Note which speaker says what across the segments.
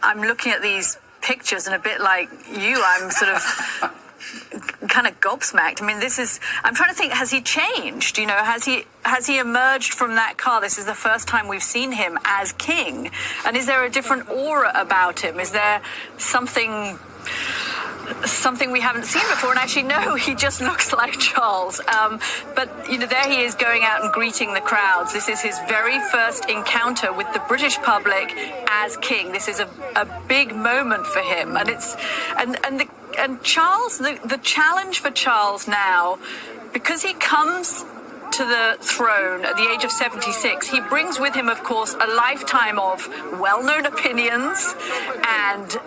Speaker 1: I'm looking at these pictures and a bit like you, I'm sort of kind of gobsmacked. I mean, I'm trying to think, has he changed? You know, has he emerged from that car? This is the first time we've seen him as king. And is there a different aura about him? Is there something we haven't seen before? And actually, no, he just looks like Charles. But, you know, there he is going out and greeting the crowds. This is his very first encounter with the British public as king. This is a big moment for him. And Charles, the challenge for Charles now, because he comes to the throne at the age of 76, he brings with him, of course, a lifetime of well-known opinions and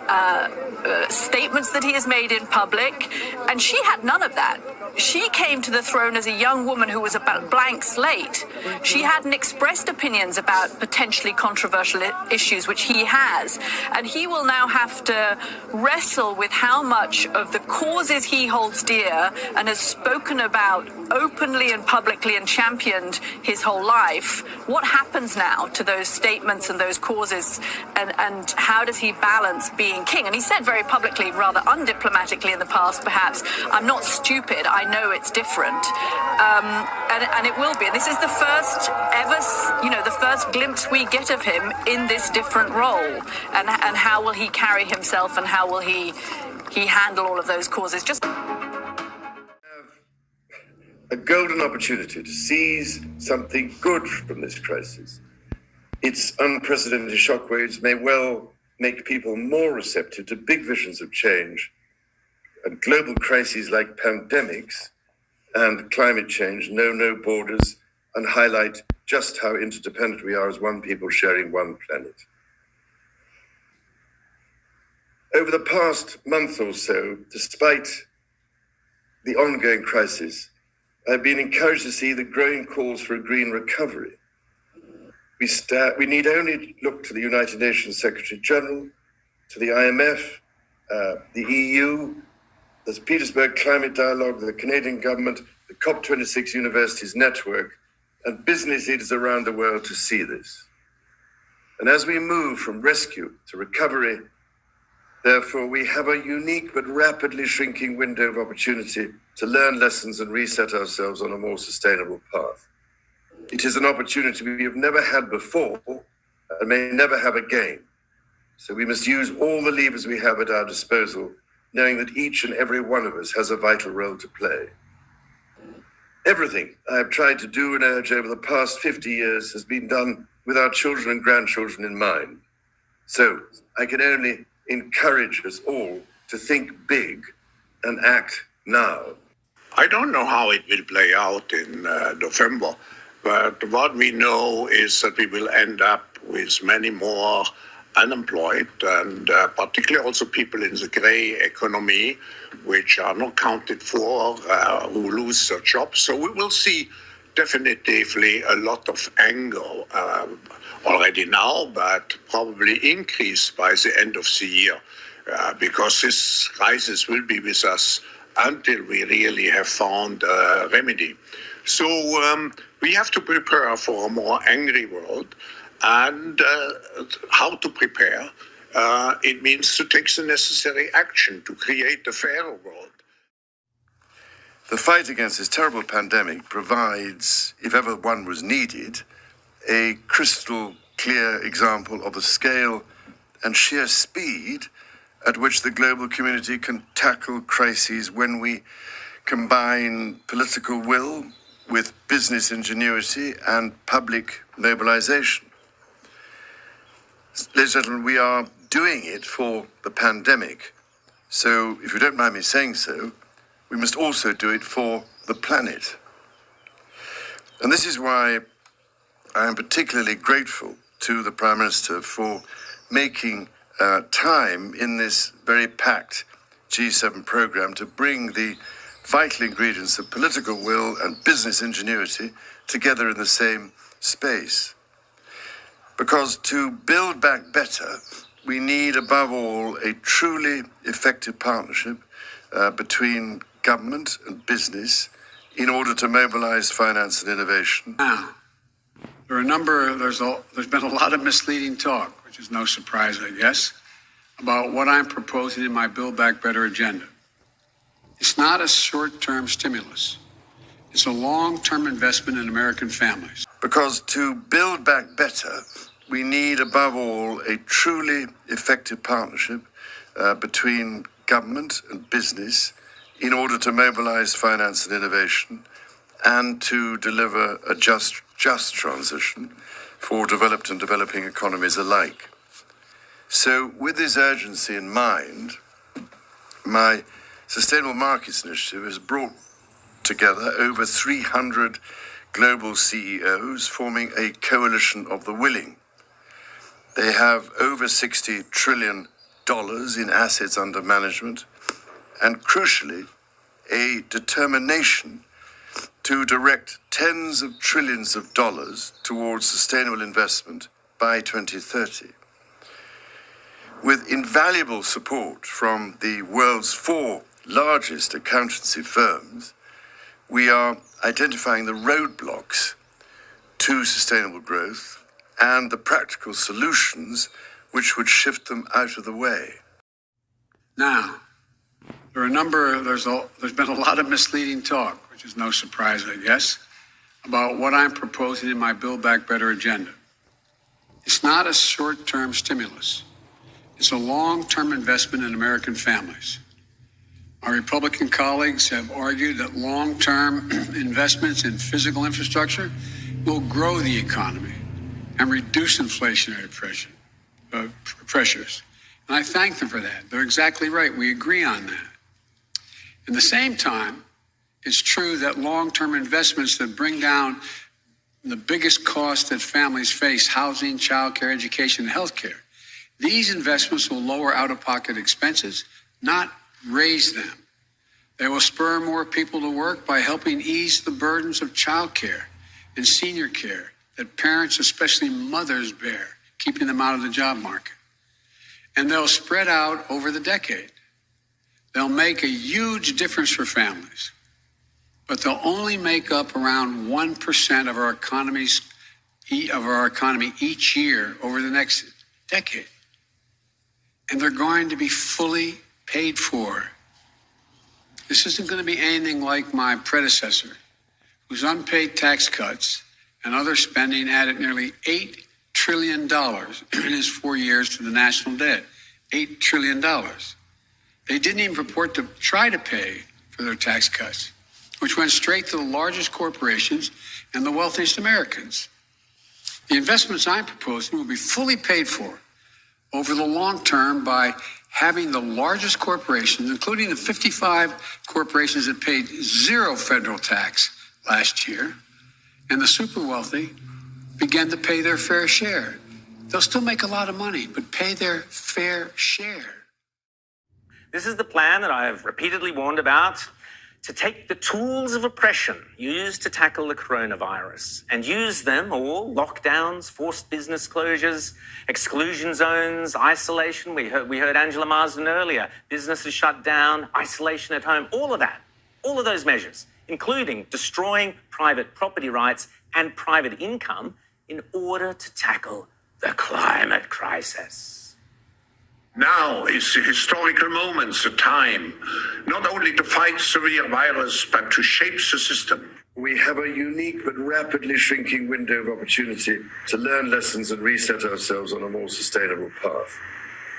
Speaker 1: statements that he has made in public, and she had none of that. She came to the throne as a young woman who was a blank slate. She hadn't expressed opinions about potentially controversial issues, which he has, and he will now have to wrestle with how much of the causes he holds dear and has spoken about openly and publicly and championed his whole life. What happens now to those statements and those causes, and how does he balance being king? And he said very publicly, rather undiplomatically in the past, perhaps, I'm not stupid, I know it's different. And it will be. And this is the first ever, you know, the first glimpse we get of him in this different role. And how will he carry himself, and how will he handle all of those causes? Just
Speaker 2: a golden opportunity to seize something good from this crisis. Its unprecedented shockwaves may well make people more receptive to big visions of change, and global crises like pandemics and climate change know no borders and highlight just how interdependent we are as one people sharing one planet. Over the past month or so, despite the ongoing crisis, I've been encouraged to see the growing calls for a green recovery. We need only look to the United Nations Secretary General, to the IMF, the EU, the Petersburg Climate Dialogue, the Canadian government, the COP26 Universities Network, and business leaders around the world to see this. And as we move from rescue to recovery, therefore, we have a unique but rapidly shrinking window of opportunity to learn lessons and reset ourselves on a more sustainable path. It is an opportunity we have never had before and may never have again. So we must use all the levers we have at our disposal, knowing that each and every one of us has a vital role to play. Everything I have tried to do and urge over the past 50 years has been done with our children and grandchildren in mind. So I can only encourage us all to think big and act now.
Speaker 3: I don't know how it will play out in November, but what we know is that we will end up with many more unemployed, and particularly also people in the grey economy, which are not counted for, who lose their jobs. So we will see definitively a lot of anger already now, but probably increase by the end of the year, because this crisis will be with us until we really have found a remedy. So we have to prepare for a more angry world. And how to prepare? It means to take the necessary action to create a fairer world.
Speaker 2: The fight against this terrible pandemic provides, if ever one was needed, a crystal clear example of the scale and sheer speed at which the global community can tackle crises when we combine political will with business ingenuity and public mobilization. Ladies and gentlemen, we are doing it for the pandemic. So, if you don't mind me saying so, we must also do it for the planet. And this is why I am particularly grateful to the Prime Minister for making time in this very packed G7 program to bring the vital ingredients of political will and business ingenuity together in the same space. Because to build back better, we need, above all, a truly effective partnership between government and business in order to mobilize finance and innovation.
Speaker 4: Now, there's been a lot of misleading talk, which is no surprise, I guess, about what I'm proposing in my Build Back Better agenda. It's not a short-term stimulus. It's a long-term investment in American families.
Speaker 2: Because to build back better, we need, above all, a truly effective partnership between government and business in order to mobilize finance and innovation and to deliver a just transition for developed and developing economies alike. So with this urgency in mind, my Sustainable Markets Initiative has brought together over 300 global CEOs forming a coalition of the willing. They have over $60 trillion in assets under management and, crucially, a determination to direct tens of trillions of dollars towards sustainable investment by 2030. With invaluable support from the world's 4 largest accountancy firms, we are identifying the roadblocks to sustainable growth and the practical solutions which would shift them out of the way.
Speaker 4: Now, there's been a lot of misleading talk, which is no surprise, I guess, about what I'm proposing in my Build Back Better agenda. It's not a short-term stimulus. It's a long-term investment in American families. Our Republican colleagues have argued that long-term investments in physical infrastructure will grow the economy and reduce inflationary pressures. And I thank them for that. They're exactly right. We agree on that. At the same time, it's true that long-term investments that bring down the biggest costs that families face, housing, childcare, education, and healthcare, these investments will lower out-of-pocket expenses, not raise them. They will spur more people to work by helping ease the burdens of childcare and senior care that parents, especially mothers, bear, keeping them out of the job market. And they'll spread out over the decade. They'll make a huge difference for families, but they'll only make up around 1% of our economy each year over the next decade. And they're going to be fully paid for. This isn't going to be anything like my predecessor, whose unpaid tax cuts and other spending added nearly $8 trillion in his 4 years to the national debt. $8 trillion. They didn't even purport to try to pay for their tax cuts, which went straight to the largest corporations and the wealthiest Americans. The investments I'm proposing will be fully paid for over the long term by having the largest corporations, including the 55 corporations that paid 0 federal tax last year, and the super wealthy, begin to pay their fair share. They'll still make a lot of money, but pay their fair share.
Speaker 5: This is the plan that I have repeatedly warned about, to take the tools of oppression used to tackle the coronavirus and use them all, lockdowns, forced business closures, exclusion zones, isolation. We heard Angela Marsden earlier, businesses shut down, isolation at home, all of that, all of those measures, including destroying private property rights and private income in order to tackle the climate crisis.
Speaker 3: Now is the historical moment, the time, not only to fight the severe virus, but to shape the system.
Speaker 2: We have a unique but rapidly shrinking window of opportunity to learn lessons and reset ourselves on a more sustainable path.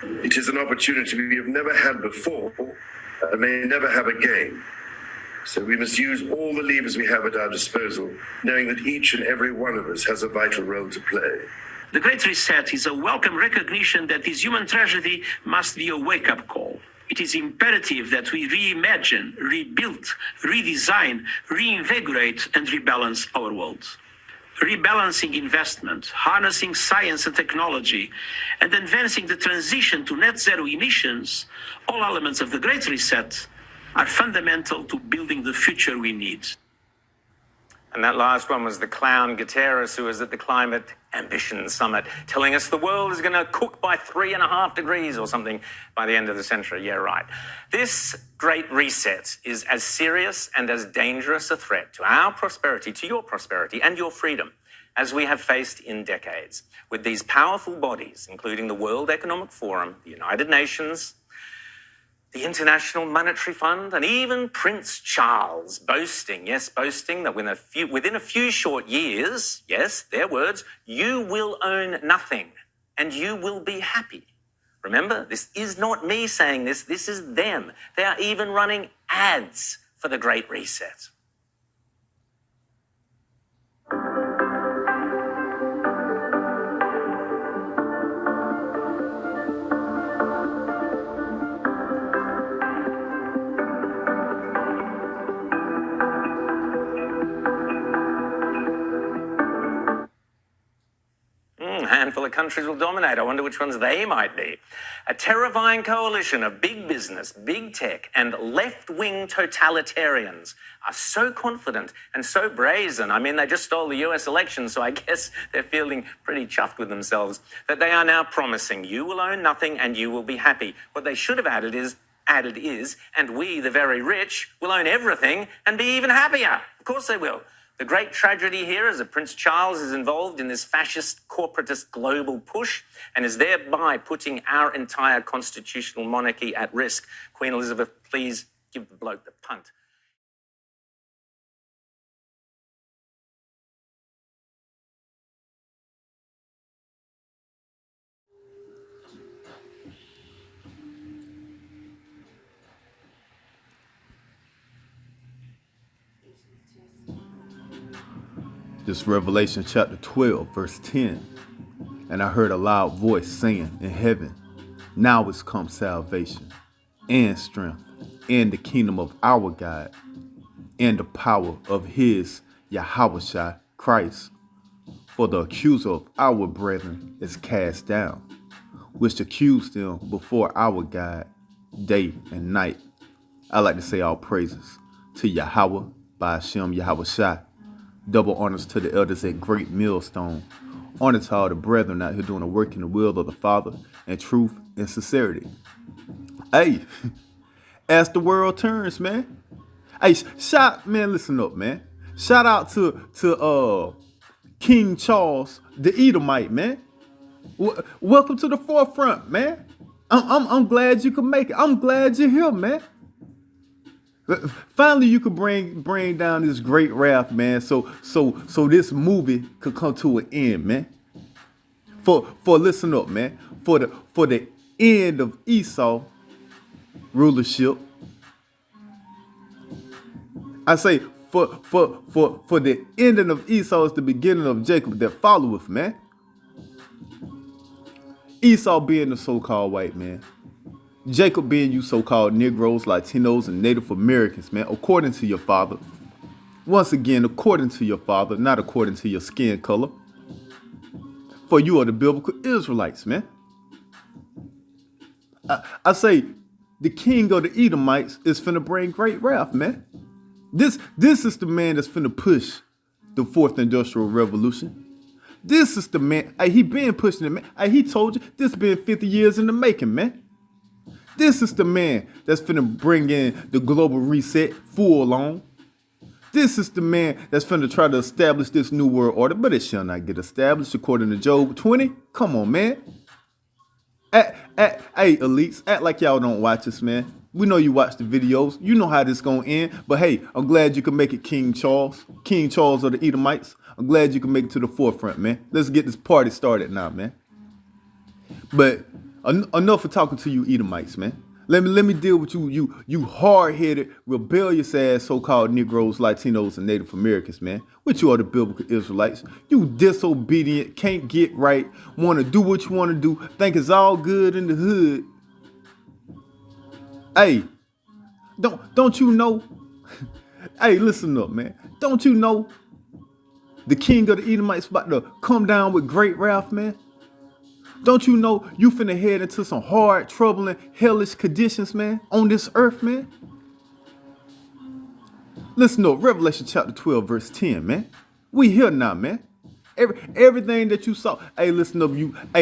Speaker 2: It is an opportunity we have never had before and may never have again. So we must use all the levers we have at our disposal, knowing that each and every one of us has a vital role to play.
Speaker 6: The Great Reset is a welcome recognition that this human tragedy must be a wake-up call. It is imperative that we reimagine, rebuild, redesign, reinvigorate, and rebalance our world. Rebalancing investment, harnessing science and technology, and advancing the transition to net zero emissions, all elements of the Great Reset, are fundamental to building the future we need.
Speaker 5: And that last one was the clown Guterres, who was at the Climate Ambition Summit, telling us the world is going to cook by 3.5 degrees or something by the end of the century. Yeah, right. This Great Reset is as serious and as dangerous a threat to our prosperity, to your prosperity and your freedom, as we have faced in decades, with these powerful bodies, including the World Economic Forum, the United Nations, the International Monetary Fund, and even Prince Charles boasting that within a few short years, yes, their words, you will own nothing and you will be happy. Remember, this is not me saying this is them. They are even running ads for the Great Reset. A handful of countries will dominate. I wonder which ones they might be. A terrifying coalition of big business, big tech, and left-wing totalitarians are so confident and so brazen. I mean, they just stole the US election, so I guess they're feeling pretty chuffed with themselves, that they are now promising you will own nothing and you will be happy. What they should have added is, and we, the very rich, will own everything and be even happier. Of course they will. The great tragedy here is that Prince Charles is involved in this fascist, corporatist global push and is thereby putting our entire constitutional monarchy at risk. Queen Elizabeth, please give the bloke the punt.
Speaker 7: This Revelation chapter 12, verse 10. And I heard a loud voice saying in heaven, now is come salvation and strength and the kingdom of our God and the power of his Yahushua Christ. For the accuser of our brethren is cast down, which accused them before our God day and night. I like to say all praises to Yahweh by Hashem Yahushua. Double honors to the elders at Great Millstone. Honor to all the brethren out here doing the work in the will of the Father in truth and sincerity. Hey, as the world turns, man. Hey, listen up, man. Shout out to King Charles, the Edomite, man. Welcome to the forefront, man. I'm glad you could make it. I'm glad you're here, man. Finally, you could bring down this great wrath, man. So this movie could come to an end, man. For listen up, man. For the end of Esau rulership. I say for the ending of Esau is the beginning of Jacob that followeth, man. Esau being the so-called white man. Jacob being you so-called Negroes, Latinos, and Native Americans, man, according to your father. Once again, according to your father, not according to your skin color. For you are the biblical Israelites, man. I say the king of the Edomites is finna bring great wrath, man. This is the man that's finna push the fourth industrial revolution. This is the man. Hey, he been pushing it, man. Hey, he told you this been 50 years in the making, man. This is the man that's finna bring in the global reset full on. This is the man that's finna try to establish this new world order, but it shall not get established according to Job 20. Come on, man. Hey, elites, act like y'all don't watch us, man. We know you watch the videos. You know how this gonna end. But hey, I'm glad you can make it, King Charles of the Edomites. I'm glad you can make it to the forefront, man. Let's get this party started now, man. But enough for talking to you Edomites, man. Let me deal with you hard-headed, rebellious ass so-called Negroes, Latinos, and Native Americans, man. Which you are the biblical Israelites. You disobedient, can't get right, want to do what you want to do, think it's all good in the hood. Hey, don't you know? Hey, listen up, man. Don't you know the king of the Edomites about to come down with great wrath, man? Don't you know you finna head into some hard, troubling, hellish conditions, man, on this earth, man? Listen up, Revelation chapter 12, verse 10, man. We here now, man. Everything that you saw. Hey, listen up,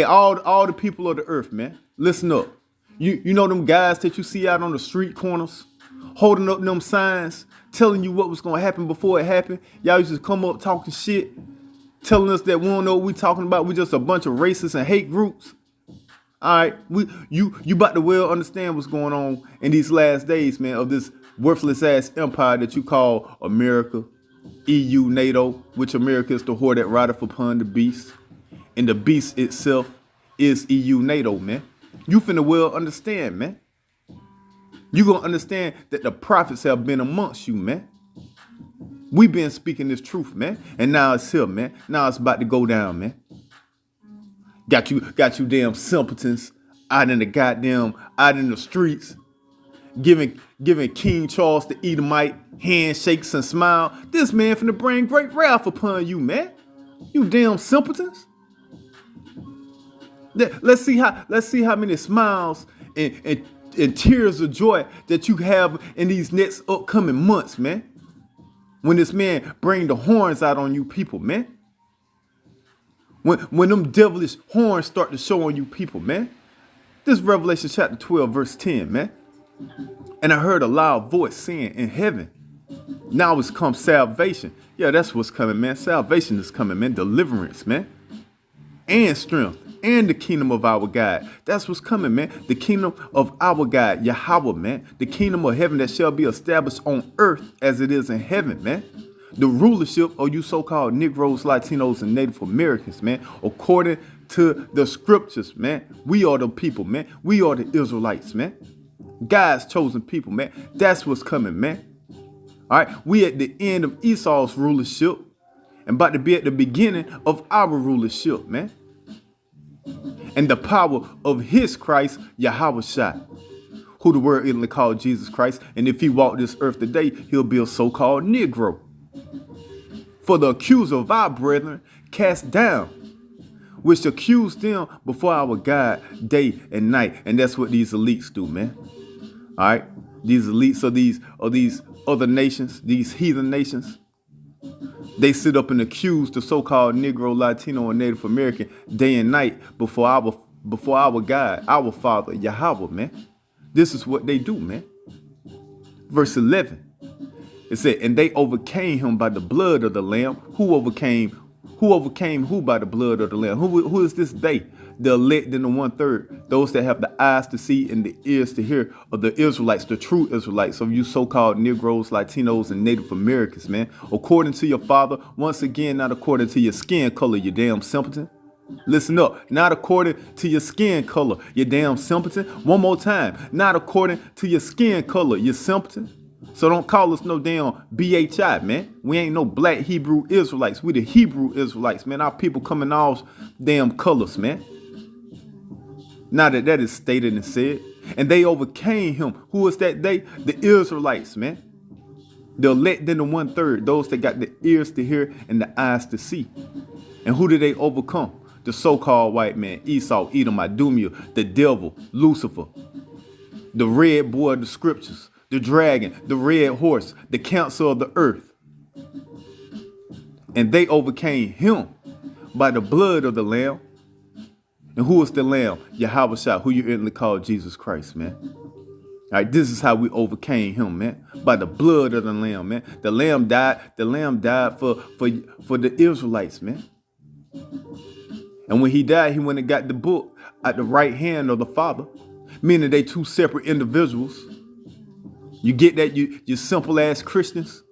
Speaker 7: all the people of the earth, man. Listen up. You know them guys that you see out on the street corners, holding up them signs, telling you what was gonna happen before it happened. Y'all used to come up talking shit. telling us that we don't know what we talking about. We just a bunch of racists and hate groups. All right, you about to well understand what's going on in these last days, man, of this worthless ass empire that you call America, EU, NATO, which America is the whore that rideth upon the beast, and the beast itself is EU, NATO, man. You finna well understand, man. You gonna understand that the prophets have been amongst you, man. We been speaking this truth, man, and now it's here, man. Now it's about to go down, man. Got you damn simpletons out in the streets, giving King Charles the Edomite handshakes and smile. This man finna bring great wrath upon you, man. You damn simpletons. Let's see how many smiles and tears of joy that you have in these next upcoming months, man. When this man bring the horns out on you people, man. When them devilish horns start to show on you people, man. This is Revelation chapter 12, verse 10, man. And I heard a loud voice saying in heaven, now has come salvation. Yeah, that's what's coming, man. Salvation is coming, man. Deliverance, man. And strength. And the kingdom of our God. That's what's coming, man. The kingdom of our God, Yahweh, man. The kingdom of heaven that shall be established on earth as it is in heaven, man. The rulership of you so-called Negroes, Latinos, and Native Americans, man, according to the scriptures, man. We are the people, man. We are the Israelites, man. God's chosen people, man. That's what's coming, man. All right, we at the end of Esau's rulership and about to be at the beginning of our rulership, man. And the power of his Christ, Yahweh Shai, who the word Italy called Jesus Christ. And if he walked this earth today, he'll be a so-called Negro. For the accuser of our brethren cast down, which accused them before our God day and night. And that's what these elites do, man. All right, these elites of these other nations, these heathen nations, they sit up and accuse the so-called Negro, Latino, and Native American day and night before our God, our Father, Yahweh, man. This is what they do, man. Verse 11. It said, and they overcame him by the blood of the Lamb. Who overcame who by the blood of the Lamb? Who is this they? The elect and the 1/3. Those that have the eyes to see and the ears to hear of the Israelites, the true Israelites, of you so-called Negroes, Latinos, and Native Americans, man. According to your father, once again, not according to your skin color, you damn simpleton. Listen up, not according to your skin color, you damn simpleton. One more time, not according to your skin color, you simpleton. So don't call us no damn BHI, man. We ain't no black Hebrew Israelites. We the Hebrew Israelites, man. Our people coming off damn colors, man. Now that is stated and said. And they overcame him. Who is that they? The Israelites, man. The elect in the 1/3. Those that got the ears to hear and the eyes to see. And who did they overcome? The so-called white man, Esau, Edom, Idumea, the devil, Lucifer. The red boy of the scriptures. The dragon, the red horse, the council of the earth. And they overcame him by the blood of the Lamb. And who is the Lamb? Yahweh Shai, who you instantly call Jesus Christ, man. All right, this is how we overcame him, man. By the blood of the Lamb, man. The Lamb died for the Israelites, man. And when he died, he went and got the book at the right hand of the Father, meaning they two separate individuals. You get that, you simple ass Christians?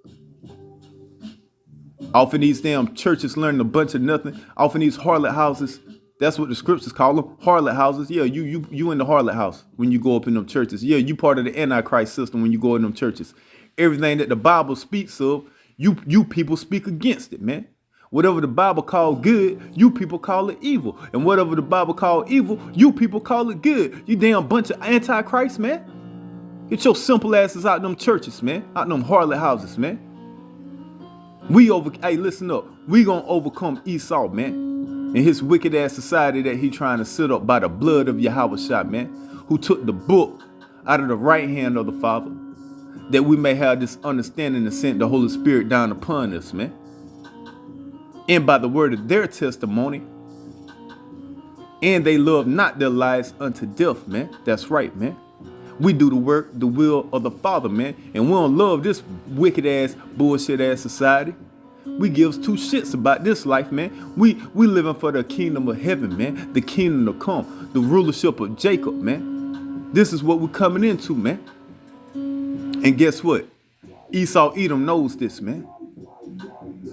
Speaker 7: Off in these damn churches learning a bunch of nothing. Off in these harlot houses. That's what the scriptures call them. Harlot houses. Yeah, you in the harlot house when you go up in them churches. Yeah, you part of the Antichrist system when you go in them churches. Everything that the Bible speaks of, you people speak against it, man. Whatever the Bible called good, you people call it evil. And whatever the Bible called evil, you people call it good. You damn bunch of Antichrist, man. Get your simple asses out them churches, man. Out them harlot houses, man. Hey, listen up. We gonna overcome Esau, man. And his wicked ass society that he trying to sit up by the blood of Yahweh Shai, man. Who took the book out of the right hand of the Father. That we may have this understanding and sent the Holy Spirit down upon us, man. And by the word of their testimony. And they love not their lives unto death, man. That's right, man. We do the work, the will of the Father, man. And we don't love this wicked ass, bullshit ass society. We gives two shits about this life, man. We living for the kingdom of heaven, man. The kingdom to come. The rulership of Jacob, man. This is what we're coming into, man. And guess what? Esau Edom knows this, man.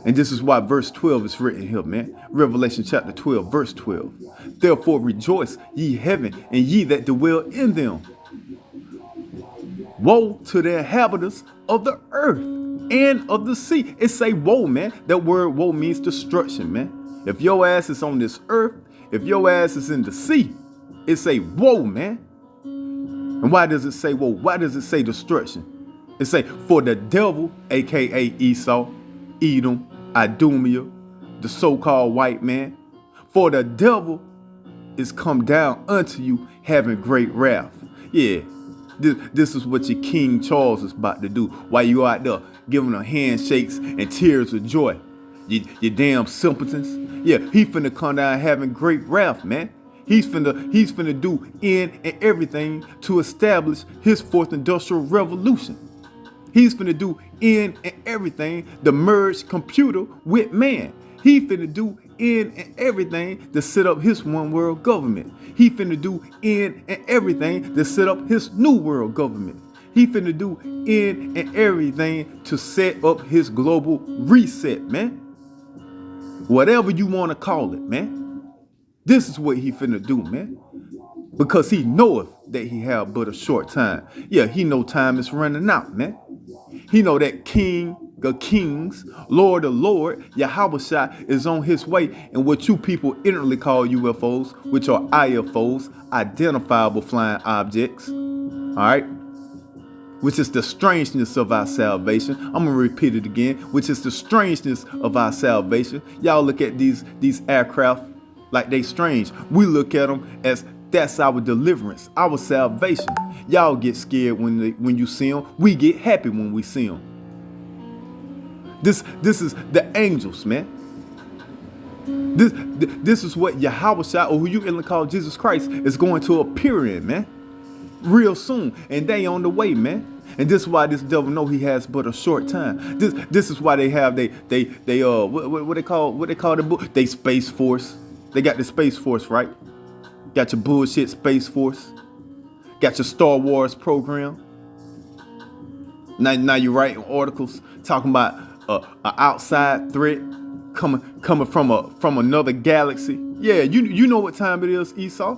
Speaker 7: And this is why verse 12 is written here, man. Revelation chapter 12, verse 12. Therefore rejoice, ye heaven, and ye that dwell in them. Woe to the inhabitants of the earth and of the sea. It say woe, man. That word woe means destruction, man. If your ass is on this earth, if your ass is in the sea, it say woe, man. And why does it say woe? Why does it say destruction? It say, for the devil, aka Esau, Edom, Idumea, the so-called white man, for the devil is come down unto you having great wrath. Yeah, this is what your King Charles is about to do while you out there giving them handshakes and tears of joy. You damn simpletons. Yeah, he finna come down having great wrath, man. He's finna do in and everything to establish his fourth industrial revolution. He's finna do in and everything to merge computer with man. He finna do in and everything to set up his one world government. He finna do in and everything to set up his new world government. He finna do in and everything to set up his global reset, man. Whatever you want to call it, man. This is what he finna do, man. Because he knoweth that he have but a short time. Yeah, he know time is running out, man. He know that King of Kings, Lord of Lord, Yahushua is on his way. And what you people internally call UFOs, which are IFOs, identifiable flying objects, all right, which is the strangeness of our salvation. I'm going to repeat it again, which is the strangeness of our salvation. Y'all look at these aircraft like they strange. We look at them as that's our deliverance, our salvation. Y'all get scared when you see them. We get happy when we see them. This is the angels, man. This is what Yahushua, or who you really call Jesus Christ, is going to appear in, man. Real soon. And they on the way, man. And this is why this devil know he has but a short time. This is why they have what they call the book? They Space Force. They got the Space Force, right? Got your bullshit Space Force. Got your Star Wars program. Now you're writing articles talking about an outside threat coming from another galaxy. Yeah, you know what time it is, Esau.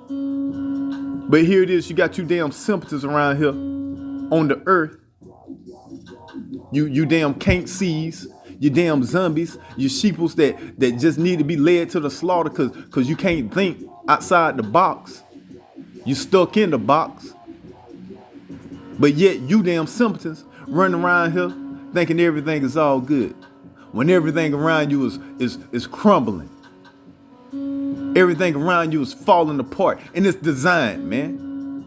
Speaker 7: But here it is. You got you damn simpletons around here on the earth. You damn can't seize. You damn zombies, you sheeples that just need to be led to the slaughter because you can't think outside the box. You stuck in the box. But yet you damn simpletons running around here thinking everything is all good. When everything around you is crumbling. Everything around you is falling apart. And it's designed, man.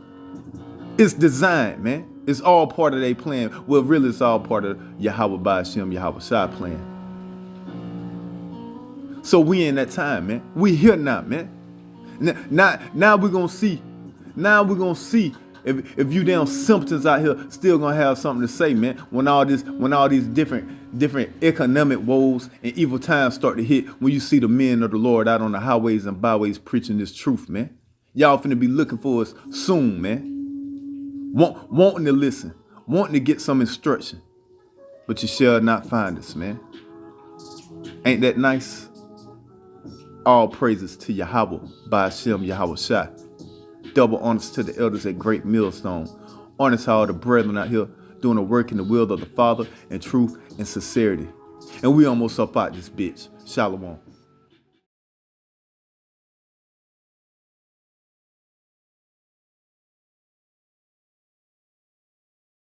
Speaker 7: It's designed, man. It's all part of their plan. Well, really, it's all part of Yahweh Ba'ashem, Yahweh Shai plan. So we in that time, man. We here now, man. Now we're gonna see. Now we're gonna see if you damn simpletons out here still gonna have something to say, man. When all these different economic woes and evil times start to hit, when you see the men of the Lord out on the highways and byways preaching this truth, man. Y'all finna be looking for us soon, man. Wanting to listen, wanting to get some instruction, but you shall not find us, man. Ain't that nice? All praises to Yahweh, Ba'ashem, Yahweh Shai. Double honors to the elders at Great Millstone. Honors to all the brethren out here doing the work in the will of the Father in truth and sincerity. And we almost up out this bitch. Shalom.